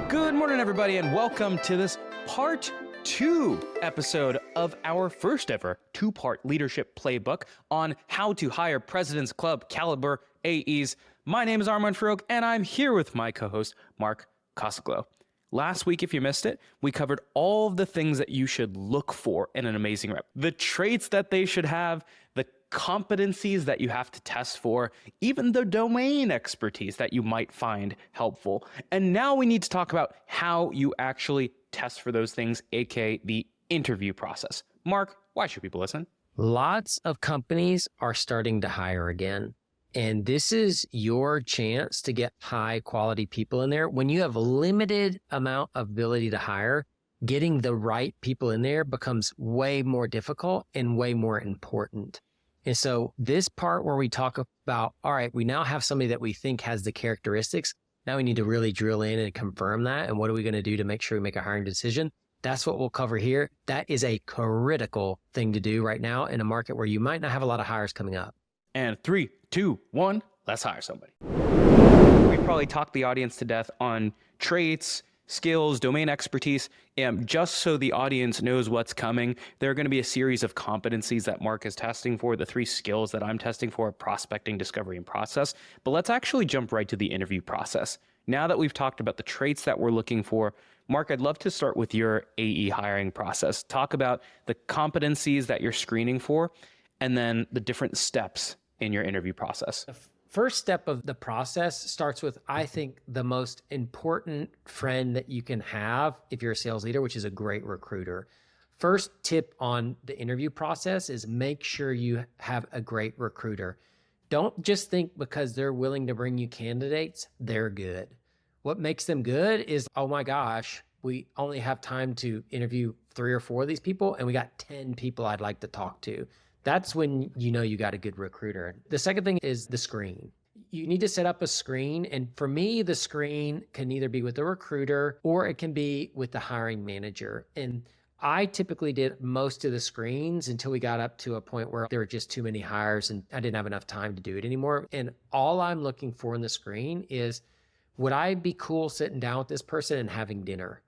Good morning, everybody, and welcome to this part 2 episode of our first ever 2-part leadership playbook on how to hire President's Club caliber AEs. My name is Armand Farouk, and I'm here with my co-host, Mark Cosglow. Last week, if you missed it, we covered all of the things that you should look for in an amazing rep. The traits that they should have, the competencies that you have to test for, even the domain expertise that you might find helpful. And now we need to talk about how you actually test for those things, aka the interview process. Mark, why should people listen? Lots of companies are starting to hire again. And this is your chance to get high quality people in there. When you have a limited amount of ability to hire, getting the right people in there becomes way more difficult and way more important. And so this part where we talk about, all right, we now have somebody that we think has the characteristics. Now we need to really drill in and confirm that. And what are we going to do to make sure we make a hiring decision? That's what we'll cover here. That is a critical thing to do right now in a market where you might not have a lot of hires coming up. And 3, 2, 1, let's hire somebody. We probably talked the audience to death on traits, skills, domain expertise, and just so the audience knows what's coming, there are going to be a series of competencies that Mark is testing for. The 3 skills that I'm testing for: prospecting, discovery, and process. But let's actually jump right to the interview process. Now that we've talked about the traits that we're looking for, Mark, I'd love to start with your AE hiring process. Talk about the competencies that you're screening for, and then the different steps in your interview process. The first step of the process starts with, I think, the most important friend that you can have if you're a sales leader, which is a great recruiter. First tip on the interview process is make sure you have a great recruiter. Don't just think because they're willing to bring you candidates, they're good. What makes them good is, oh my gosh, we only have time to interview 3 or 4 of these people, and we got 10 people I'd like to talk to. That's when you know you got a good recruiter. The second thing is the screen. You need to set up a screen. And for me, the screen can either be with the recruiter or it can be with the hiring manager. And I typically did most of the screens until we got up to a point where there were just too many hires and I didn't have enough time to do it anymore. And all I'm looking for in the screen is, would I be cool sitting down with this person and having dinner?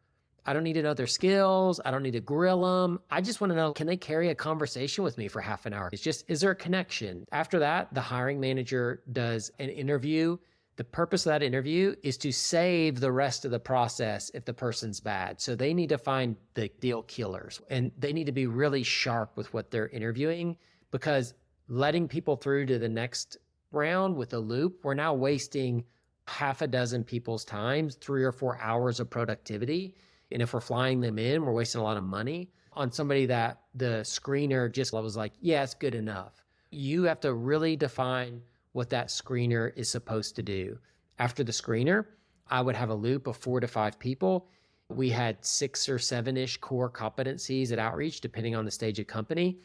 I don't need to know their skills. I don't need to grill them. I just want to know, can they carry a conversation with me for half an hour? It's just, is there a connection? After that, the hiring manager does an interview. The purpose of that interview is to save the rest of the process if the person's bad. So they need to find the deal killers, and they need to be really sharp with what they're interviewing, because letting people through to the next round with a loop, we're now wasting half a dozen people's time, 3 or 4 hours of productivity. And if we're flying them in, we're wasting a lot of money on somebody that the screener just was like, yeah, it's good enough. You have to really define what that screener is supposed to do. After the screener, I would have a loop of 4 to 5 people. We had 6 or 7-ish core competencies at Outreach, depending on the stage of company.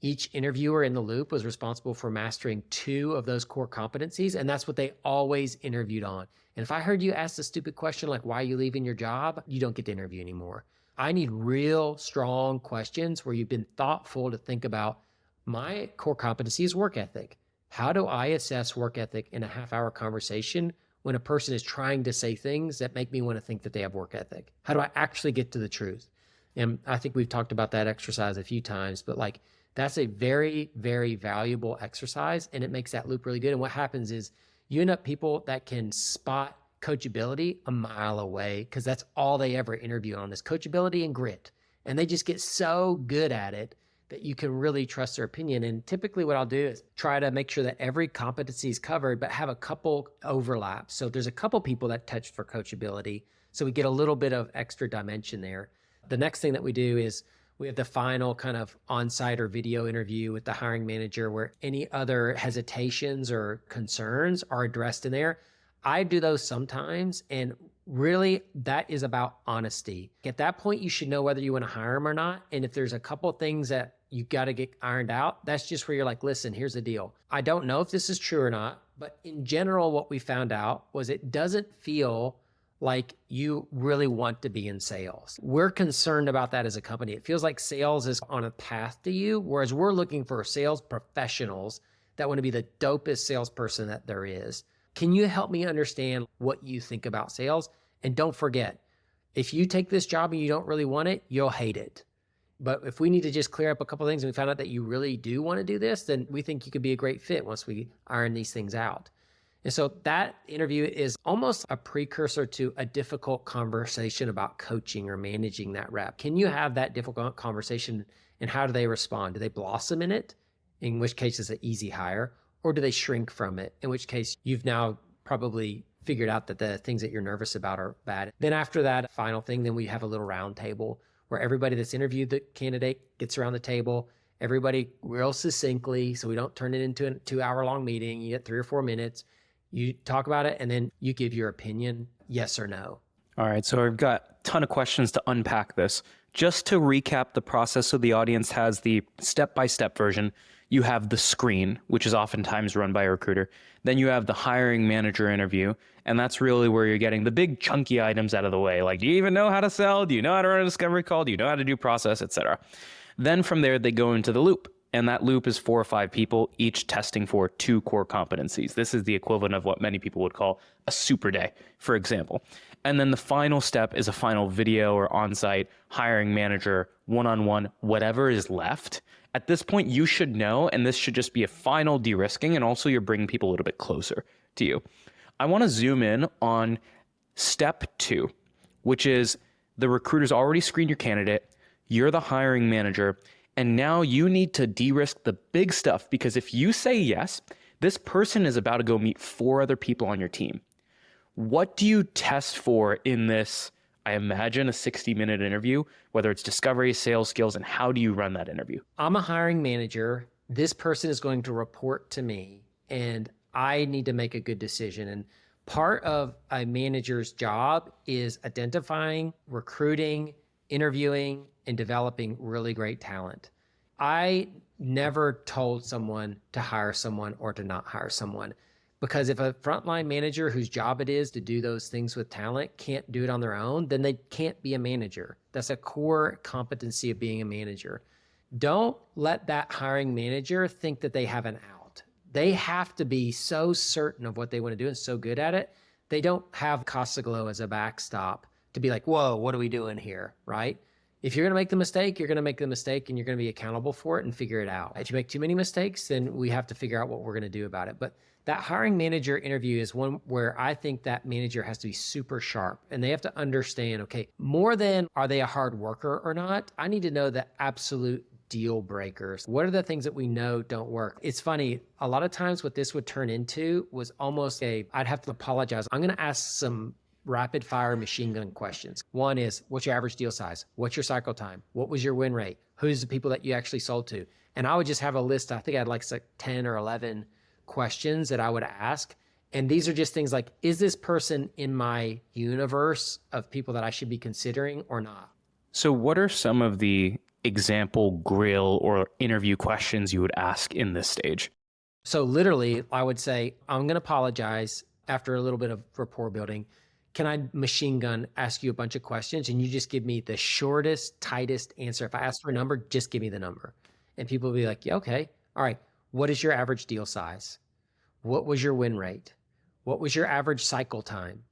Each interviewer in the loop was responsible for mastering 2 of those core competencies, and that's what they always interviewed on. And if I heard you ask a stupid question like, why are you leaving your job? You don't get to interview anymore. I need real strong questions where you've been thoughtful to think about, my core competency is work ethic. How do I assess work ethic in a half-hour conversation when a person is trying to say things that make me want to think that they have work ethic? How do I actually get to the truth? And I think we've talked about that exercise a few times, but like, that's a very, very valuable exercise, and it makes that loop really good. And what happens is you end up people that can spot coachability a mile away, because that's all they ever interview on, is coachability and grit. And they just get so good at it that you can really trust their opinion. And typically what I'll do is try to make sure that every competency is covered, but have a couple overlaps. So there's a couple people that touch for coachability, so we get a little bit of extra dimension there. The next thing that we do is we have the final kind of on-site or video interview with the hiring manager where any other hesitations or concerns are addressed in there. I do those sometimes, and really that is about honesty. At that point, you should know whether you want to hire them or not. And if there's a couple things that you got to get ironed out, that's just where you're like, listen, here's the deal. I don't know if this is true or not, but in general, what we found out was it doesn't feel like you really want to be in sales. We're concerned about that as a company. It feels like sales is on a path to you, whereas we're looking for sales professionals that want to be the dopest salesperson that there is. Can you help me understand what you think about sales? And don't forget, if you take this job and you don't really want it, you'll hate it. But if we need to just clear up a couple of things and we found out that you really do want to do this, then we think you could be a great fit once we iron these things out. And so that interview is almost a precursor to a difficult conversation about coaching or managing that rep. Can you have that difficult conversation, and how do they respond? Do they blossom in it, in which case it's an easy hire, or do they shrink from it, in which case you've now probably figured out that the things that you're nervous about are bad. Then after that final thing, then we have a little round table where everybody that's interviewed the candidate gets around the table, everybody real succinctly, so we don't turn it into a 2-hour-long meeting. You get 3 or 4 minutes, you talk about it, and then you give your opinion, yes or no. All right, so I've got a ton of questions to unpack this. Just to recap the process so the audience has the step-by-step version, you have the screen, which is oftentimes run by a recruiter. Then you have the hiring manager interview, and that's really where you're getting the big chunky items out of the way. Like, do you even know how to sell? Do you know how to run a discovery call? Do you know how to do process, etc.? Then from there, they go into the loop. And that loop is 4 or 5 people, each testing for 2 core competencies. This is the equivalent of what many people would call a super day, for example. And then the final step is a final video or on-site hiring manager, one-on-one, whatever is left. At this point, you should know, and this should just be a final de-risking, and also you're bringing people a little bit closer to you. I want to zoom in on step 2, which is the recruiter's already screened your candidate, you're the hiring manager, and now you need to de-risk the big stuff, because if you say yes, this person is about to go meet 4 other people on your team. What do you test for in this, I imagine, a 60-minute interview, whether it's discovery, sales skills, and how do you run that interview? I'm a hiring manager. This person is going to report to me, and I need to make a good decision. And part of a manager's job is identifying, recruiting, interviewing, and developing really great talent. I never told someone to hire someone or to not hire someone, because if a frontline manager whose job it is to do those things with talent can't do it on their own, then they can't be a manager. That's a core competency of being a manager. Don't let that hiring manager think that they have an out. They have to be so certain of what they want to do and so good at it. They don't have Casa Glow as a backstop to be like, whoa, what are we doing here, right? If you're going to make the mistake, you're going to make the mistake and you're going to be accountable for it and figure it out. If you make too many mistakes, then we have to figure out what we're going to do about it. But that hiring manager interview is one where I think that manager has to be super sharp, and they have to understand, okay, more than are they a hard worker or not, I need to know the absolute deal breakers. What are the things that we know don't work? It's funny, a lot of times what this would turn into was almost I'd have to apologize. I'm going to ask some rapid fire machine gun questions. One is, what's your average deal size? What's your cycle time? What was your win rate? Who's the people that you actually sold to? And I would just have a list. I think I had like 10 or 11 questions that I would ask. And these are just things like, is this person in my universe of people that I should be considering or not? So what are some of the example grill or interview questions you would ask in this stage? So literally, I would say, I'm going to apologize after a little bit of rapport building. Can I machine gun ask you a bunch of questions and you just give me the shortest, tightest answer? If I ask for a number, just give me the number. And people will be like, yeah, okay. All right. What is your average deal size? What was your win rate? What was your average cycle time?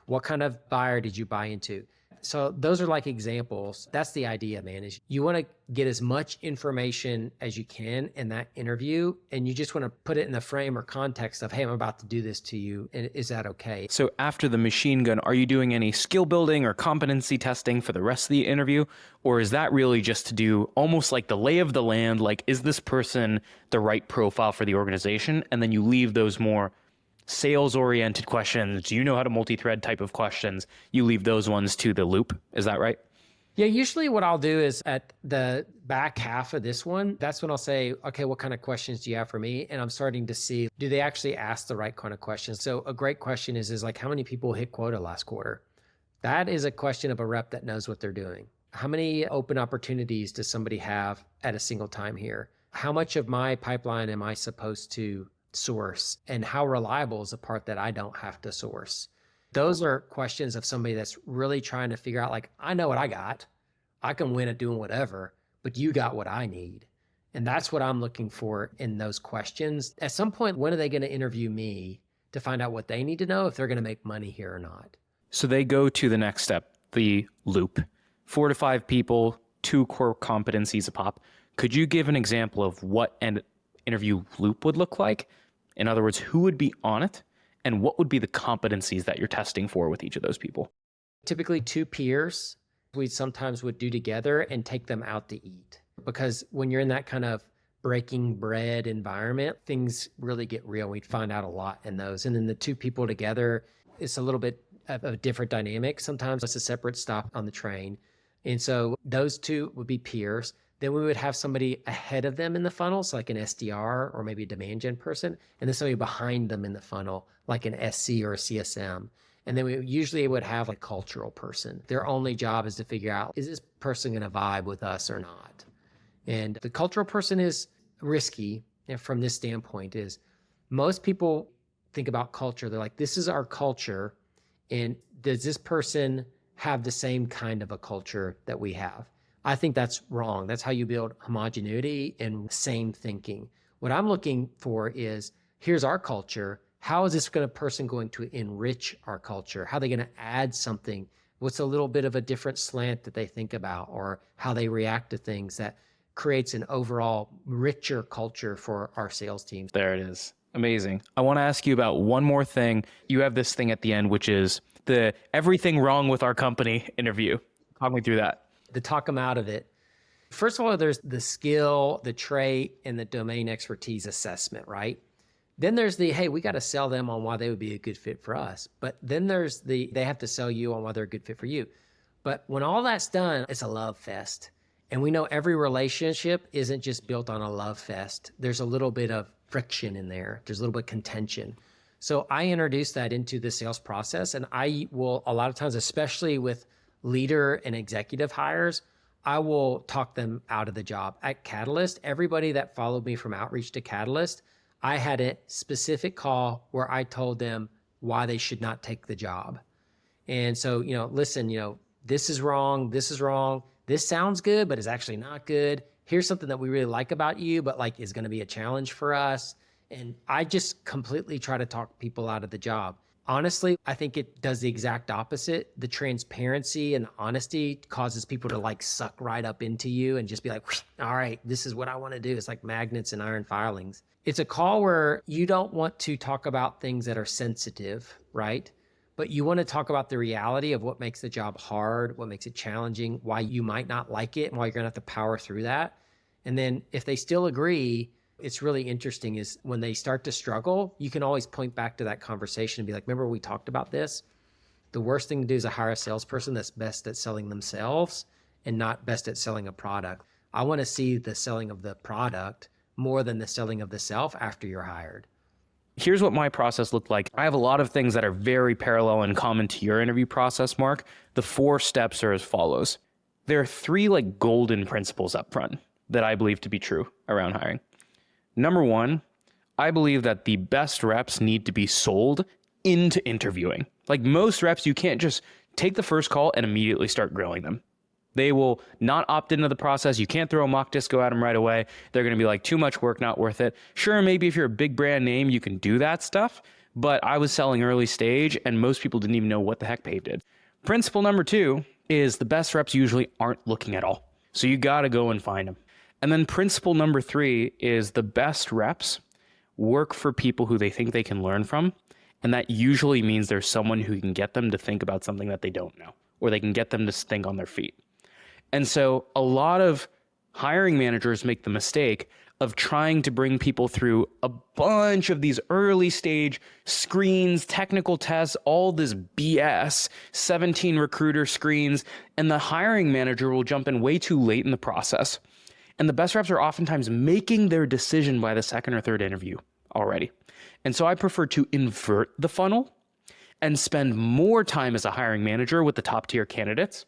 What kind of buyer did you buy into? So those are like examples. That's the idea, man, is you want to get as much information as you can in that interview, and you just want to put it in the frame or context of, hey, I'm about to do this to you, and is that okay? So after the machine gun, are you doing any skill building or competency testing for the rest of the interview? Or is that really just to do almost like the lay of the land, like, is this person the right profile for the organization? And then you leave those more sales-oriented questions, do you know how to multi-thread type of questions, you leave those ones to the loop. Is that right? Yeah, usually what I'll do is at the back half of this one, that's when I'll say, okay, what kind of questions do you have for me? And I'm starting to see, do they actually ask the right kind of questions? So a great question is like, how many people hit quota last quarter? That is a question of a rep that knows what they're doing. How many open opportunities does somebody have at a single time here? How much of my pipeline am I supposed to source, and how reliable is the part that I don't have to source? Those are questions of somebody that's really trying to figure out, like, I know what I got. I can win at doing whatever, but you got what I need. And that's what I'm looking for in those questions. At some point, when are they going to interview me to find out what they need to know if they're going to make money here or not? So they go to the next step, the loop. 4 to 5 people, 2 core competencies a pop. Could you give an example of what an interview loop would look like? In other words, who would be on it and what would be the competencies that you're testing for with each of those people? Typically 2 peers we sometimes would do together and take them out to eat. Because when you're in that kind of breaking bread environment, things really get real. We'd find out a lot in those. And then the 2 people together, it's a little bit of a different dynamic. Sometimes it's a separate stop on the train. And so those 2 would be peers. Then we would have somebody ahead of them in the funnel, so like an SDR or maybe a demand gen person, and then somebody behind them in the funnel, like an SC or a CSM. And then we usually would have a cultural person. Their only job is to figure out, is this person going to vibe with us or not? And the cultural person is risky from this standpoint is most people think about culture. They're like, this is our culture. And does this person have the same kind of a culture that we have? I think that's wrong. That's how you build homogeneity and same thinking. What I'm looking for is, here's our culture. How is this person going to enrich our culture? How are they going to add something? What's a little bit of a different slant that they think about, or how they react to things that creates an overall richer culture for our sales teams? There it is. Amazing. I want to ask you about one more thing. You have this thing at the end, which is the everything wrong with our company interview. Talk me through that. To talk them out of it. First of all, there's the skill, the trait, and the domain expertise assessment, right? Then there's the, hey, we got to sell them on why they would be a good fit for us. But then there's they have to sell you on why they're a good fit for you. But when all that's done, it's a love fest. And we know every relationship isn't just built on a love fest. There's a little bit of friction in there. There's a little bit of contention. So I introduce that into the sales process. And I will, a lot of times, especially with leader and executive hires, I will talk them out of the job. At Catalyst, everybody that followed me from outreach to Catalyst, I had a specific call where I told them why they should not take the job. And so, listen, this is wrong. This is wrong. This sounds good, but it's actually not good. Here's something that we really like about you, but is going to be a challenge for us. And I just completely try to talk people out of the job. Honestly, I think it does the exact opposite. The transparency and the honesty causes people to suck right up into you and just be like, all right, this is what I want to do. It's like magnets and iron filings. It's a call where you don't want to talk about things that are sensitive, right? But you want to talk about the reality of what makes the job hard, what makes it challenging, why you might not like it, and why you're going to have to power through that. And then if they still agree, it's really interesting is when they start to struggle, you can always point back to that conversation and be like, remember we talked about this? The worst thing to do is to hire a salesperson that's best at selling themselves and not best at selling a product. I want to see the selling of the product more than the selling of the self after you're hired. Here's what my process looked like. I have a lot of things that are very parallel and common to your interview process, Mark. The 4 steps are as follows. There are 3 golden principles up front that I believe to be true around hiring. Number 1, I believe that the best reps need to be sold into interviewing. Like most reps, you can't just take the first call and immediately start grilling them. They will not opt into the process. You can't throw a mock disco at them right away. They're going to be like, too much work, not worth it. Sure, maybe if you're a big brand name, you can do that stuff. But I was selling early stage and most people didn't even know what the heck Pave did. Principle number 2 is the best reps usually aren't looking at all. So you got to go and find them. And then principle number 3 is the best reps work for people who they think they can learn from. And that usually means there's someone who can get them to think about something that they don't know, or they can get them to think on their feet. And so a lot of hiring managers make the mistake of trying to bring people through a bunch of these early stage screens, technical tests, all this BS, 17 recruiter screens, and the hiring manager will jump in way too late in the process. And the best reps are oftentimes making their decision by the second or third interview already. And so I prefer to invert the funnel and spend more time as a hiring manager with the top tier candidates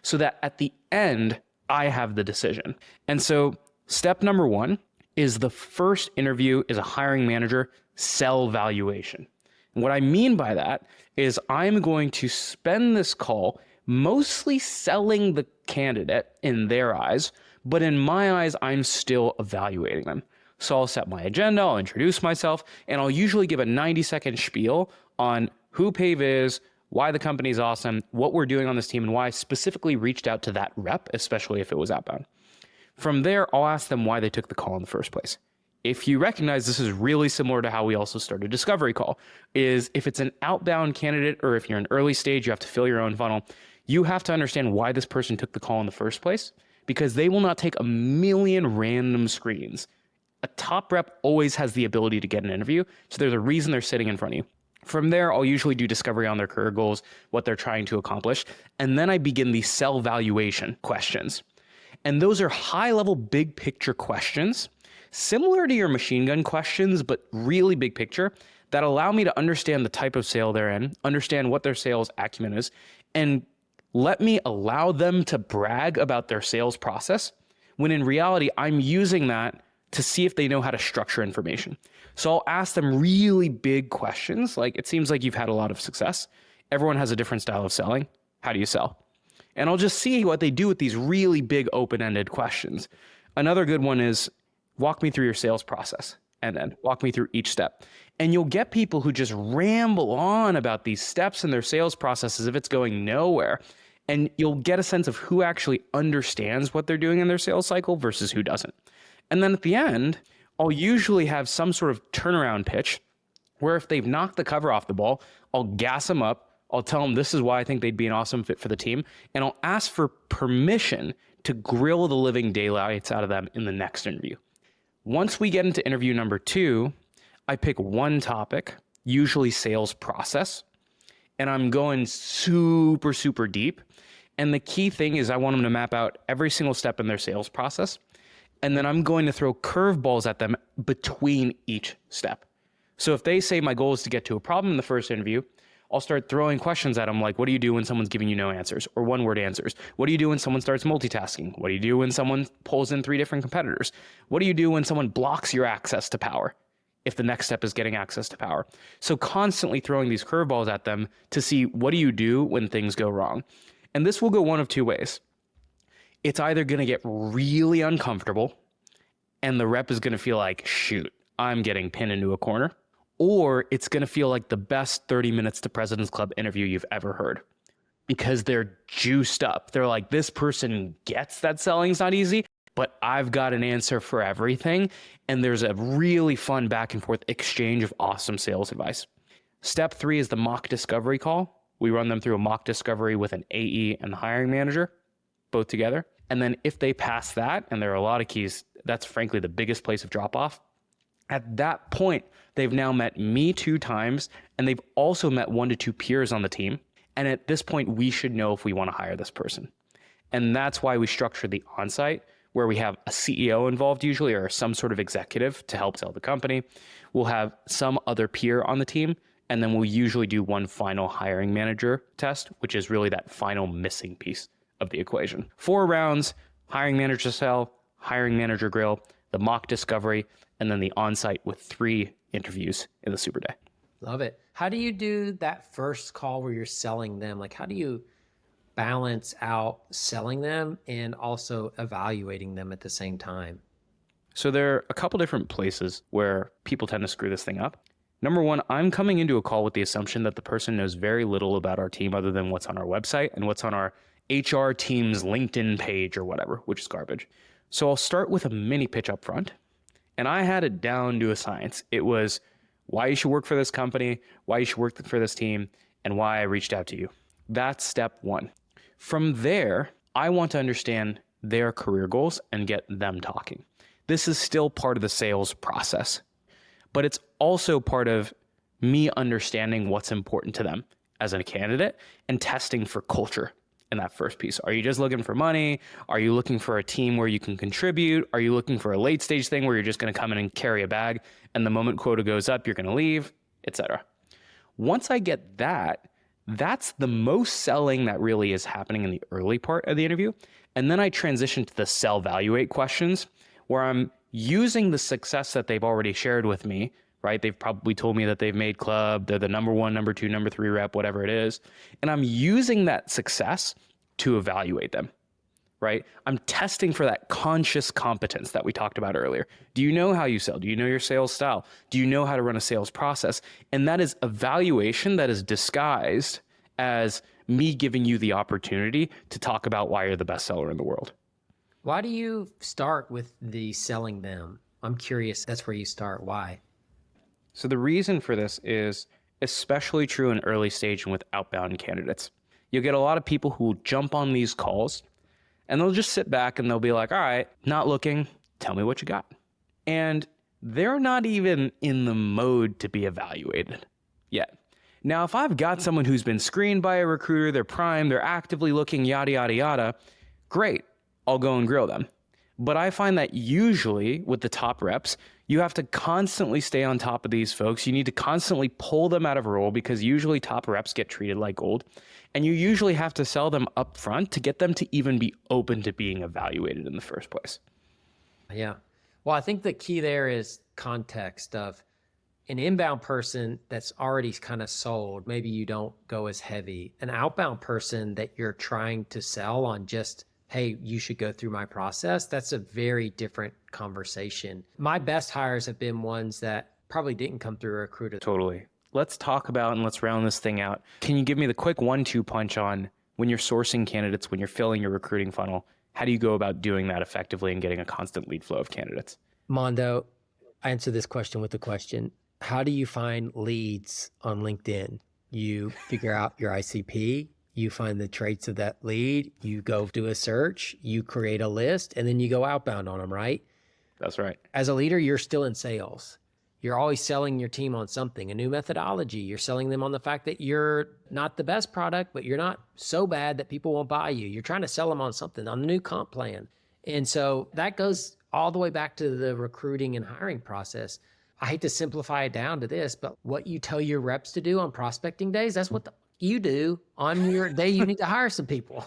so that at the end, I have the decision. And so step number 1 is the first interview is a hiring manager sell valuation. And what I mean by that is I'm going to spend this call mostly selling the candidate in their eyes, but in my eyes, I'm still evaluating them. So I'll set my agenda, I'll introduce myself, and I'll usually give a 90-second spiel on who Pave is, why the company is awesome, what we're doing on this team, and why I specifically reached out to that rep, especially if it was outbound. From there, I'll ask them why they took the call in the first place. If you recognize, this is really similar to how we also start a discovery call, is if it's an outbound candidate or if you're in early stage, you have to fill your own funnel, you have to understand why this person took the call in the first place, because they will not take a million random screens. A top rep always has the ability to get an interview, so there's a reason they're sitting in front of you. From there, I'll usually do discovery on their career goals, what they're trying to accomplish, and then I begin the sell valuation questions. And those are high-level, big-picture questions, similar to your machine gun questions, but really big picture, that allow me to understand the type of sale they're in, understand what their sales acumen is, and let me allow them to brag about their sales process, when in reality, I'm using that to see if they know how to structure information. So I'll ask them really big questions, like, it seems like you've had a lot of success. Everyone has a different style of selling. How do you sell? And I'll just see what they do with these really big open-ended questions. Another good one is, walk me through your sales process, and then walk me through each step. And you'll get people who just ramble on about these steps in their sales process as if it's going nowhere. And you'll get a sense of who actually understands what they're doing in their sales cycle versus who doesn't. And then at the end, I'll usually have some sort of turnaround pitch where if they've knocked the cover off the ball, I'll gas them up. I'll tell them this is why I think they'd be an awesome fit for the team. And I'll ask for permission to grill the living daylights out of them in the next interview. Once we get into interview number 2, I pick one topic, usually sales process, and I'm going super, super deep. And the key thing is I want them to map out every single step in their sales process. And then I'm going to throw curveballs at them between each step. So if they say my goal is to get to a problem in the first interview, I'll start throwing questions at them like, what do you do when someone's giving you no answers or one-word answers? What do you do when someone starts multitasking? What do you do when someone pulls in 3 different competitors? What do you do when someone blocks your access to power if the next step is getting access to power? So constantly throwing these curveballs at them to see, what do you do when things go wrong? And this will go one of 2 ways. It's either going to get really uncomfortable and the rep is going to feel like, shoot, I'm getting pinned into a corner. Or it's going to feel like the best 30 minutes to President's Club interview you've ever heard, because they're juiced up. They're like, this person gets that selling's not easy, but I've got an answer for everything. And there's a really fun back and forth exchange of awesome sales advice. Step 3 is the mock discovery call. We run them through a mock discovery with an AE and the hiring manager, both together. And then if they pass that, and there are a lot of keys, that's frankly the biggest place of drop off. At that point, they've now met me 2 times, and they've also met 1 to 2 peers on the team. And at this point, we should know if we want to hire this person. And that's why we structure the onsite, where we have a CEO involved usually, or some sort of executive to help sell the company. We'll have some other peer on the team, and then we'll usually do 1 final hiring manager test, which is really that final missing piece of the equation. 4 rounds, hiring manager sell, hiring manager grill, the mock discovery, and then the onsite with 3 interviews in the super day. Love it. How do you do that first call where you're selling them? Like, how do you balance out selling them and also evaluating them at the same time? So there are a couple different places where people tend to screw this thing up. Number 1, I'm coming into a call with the assumption that the person knows very little about our team other than what's on our website and what's on our HR team's LinkedIn page or whatever, which is garbage. So I'll start with a mini pitch up front. And I had it down to a science. It was why you should work for this company, why you should work for this team, and why I reached out to you. That's step 1. From there, I want to understand their career goals and get them talking. This is still part of the sales process, but it's also part of me understanding what's important to them as a candidate and testing for culture. In that first piece, are you just looking for money? Are you looking for a team where you can contribute? Are you looking for a late stage thing where you're just going to come in and carry a bag, and the moment quota goes up, you're going to leave, etc. Once I get that, that's the most selling that really is happening in the early part of the interview. And then I transition to the sell evaluate questions, where I'm using the success that they've already shared with me, right? They've probably told me that they've made club, they're the number 1, number 2, number 3 rep, whatever it is. And I'm using that success to evaluate them, right? I'm testing for that conscious competence that we talked about earlier. Do you know how you sell? Do you know your sales style? Do you know how to run a sales process? And that is evaluation that is disguised as me giving you the opportunity to talk about why you're the best seller in the world. Why do you start with the selling them? I'm curious. That's where you start. Why? So the reason for this is especially true in early stage and with outbound candidates. You'll get a lot of people who will jump on these calls and they'll just sit back and they'll be like, all right, not looking, tell me what you got. And they're not even in the mode to be evaluated yet. Now, if I've got someone who's been screened by a recruiter, they're prime, they're actively looking, yada, yada, yada, great, I'll go and grill them. But I find that usually with the top reps, you have to constantly stay on top of these folks. You need to constantly pull them out of a role because usually top reps get treated like gold. And you usually have to sell them up front to get them to even be open to being evaluated in the first place. Yeah. Well, I think the key there is context of an inbound person that's already kind of sold. Maybe you don't go as heavy. An outbound person that you're trying to sell on just, hey, you should go through my process. That's a very different conversation. My best hires have been ones that probably didn't come through a recruiter. Totally. Let's talk about and let's round this thing out. Can you give me the quick 1-2 punch on when you're sourcing candidates, when you're filling your recruiting funnel? How do you go about doing that effectively and getting a constant lead flow of candidates? Mondo, I answer this question with the question, how do you find leads on LinkedIn? You figure out your ICP, you find the traits of that lead, you go do a search, you create a list, and then you go outbound on them, right? That's right. As a leader, you're still in sales. You're always selling your team on something, a new methodology. You're selling them on the fact that you're not the best product, but you're not so bad that people won't buy you. You're trying to sell them on something, on a new comp plan. And so that goes all the way back to the recruiting and hiring process. I hate to simplify it down to this, but what you tell your reps to do on prospecting days, that's what you do on your day you need to hire some people.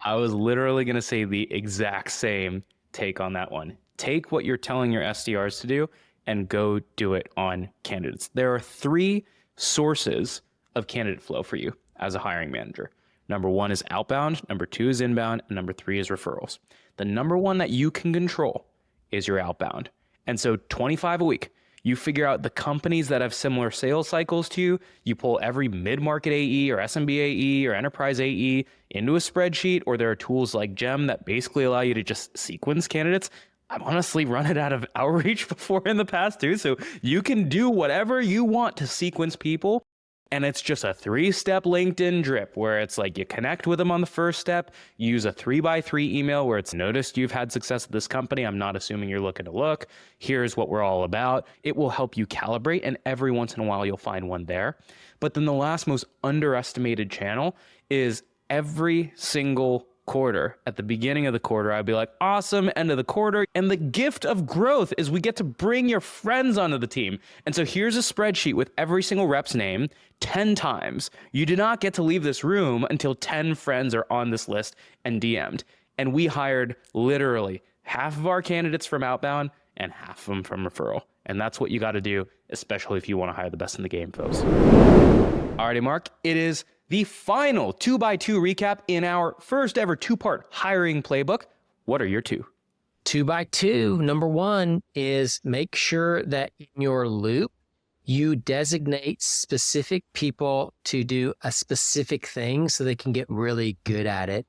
I was literally going to say the exact same take on that one. Take what you're telling your SDRs to do and go do it on candidates. There are 3 sources of candidate flow for you as a hiring manager. Number 1 is outbound, number 2 is inbound, and number 3 is referrals. The number 1 that you can control is your outbound. And so 25 a week, you figure out the companies that have similar sales cycles to you. You pull every mid-market AE or SMB AE or enterprise AE into a spreadsheet, or there are tools like Gem that basically allow you to just sequence candidates. I've honestly run it out of outreach before in the past too. So you can do whatever you want to sequence people. And it's just a 3-step LinkedIn drip where it's like you connect with them on the first step, you use a 3x3 email where it's noticed you've had success at this company. I'm not assuming you're looking to look. Here's what we're all about. It will help you calibrate, and every once in a while you'll find one there. But then the last most underestimated channel is every single quarter. At the beginning of the quarter, I'd be like, awesome, end of the quarter. And the gift of growth is we get to bring your friends onto the team. And so here's a spreadsheet with every single rep's name 10 times. You do not get to leave this room until 10 friends are on this list and DM'd. And we hired literally half of our candidates from outbound and half of them from referral. And that's what you got to do, especially if you want to hire the best in the game, folks. Alrighty, Mark, it is the final 2x2 recap in our first ever 2-part hiring playbook. What are your 2? 2x2. Number 1 is make sure that in your loop, you designate specific people to do a specific thing so they can get really good at it.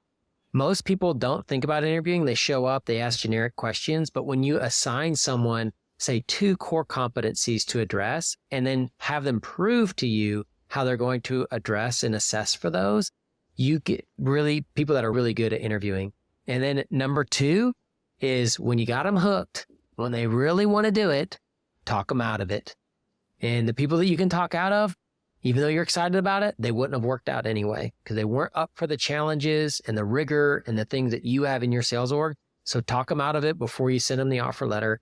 Most people don't think about interviewing. They show up, they ask generic questions, but when you assign someone, say, 2 core competencies to address, and then have them prove to you how they're going to address and assess for those, you get really people that are really good at interviewing. And then number 2 is when you got them hooked, when they really want to do it, talk them out of it. And the people that you can talk out of, even though you're excited about it, they wouldn't have worked out anyway because they weren't up for the challenges and the rigor and the things that you have in your sales org. So talk them out of it before you send them the offer letter.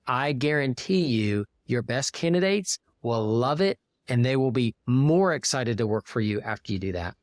I guarantee you, your best candidates will love it, and they will be more excited to work for you after you do that.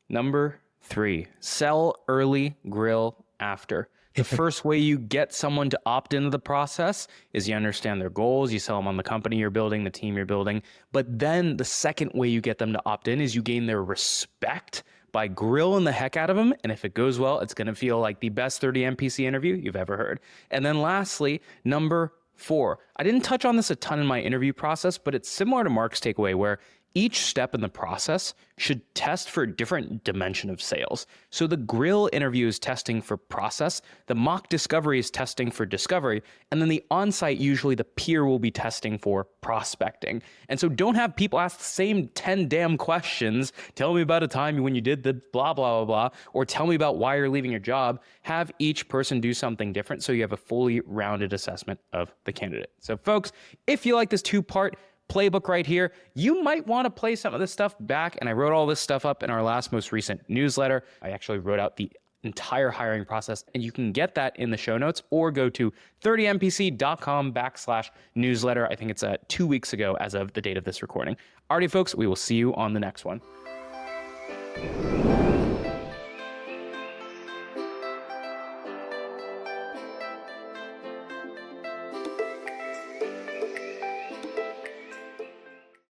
Number 3, sell early, grill after. The first way you get someone to opt into the process is you understand their goals, you sell them on the company you're building, the team you're building. But then the second way you get them to opt in is you gain their respect by grilling the heck out of them. And if it goes well, it's going to feel like the best 30 MPC interview you've ever heard. And then lastly, number 4, I didn't touch on this a ton in my interview process, but it's similar to Mark's takeaway where Each step in the process should test for a different dimension of sales. So the grill interview is testing for process, the mock discovery is testing for discovery, and then the on-site, usually the peer will be testing for prospecting. And so don't have people ask the same 10 damn questions. Tell me about a time when you did the blah, blah, blah, blah, or tell me about why you're leaving your job. Have each person do something different so you have a fully rounded assessment of the candidate. So folks, if you like this two-part playbook right here, you might want to play some of this stuff back. And I wrote all this stuff up in our most recent newsletter. I actually wrote out the entire hiring process, and you can get that in the show notes or go to 30mpc.com/newsletter. I think it's 2 weeks ago as of the date of this recording. Alrighty, folks, we will see you on the next one.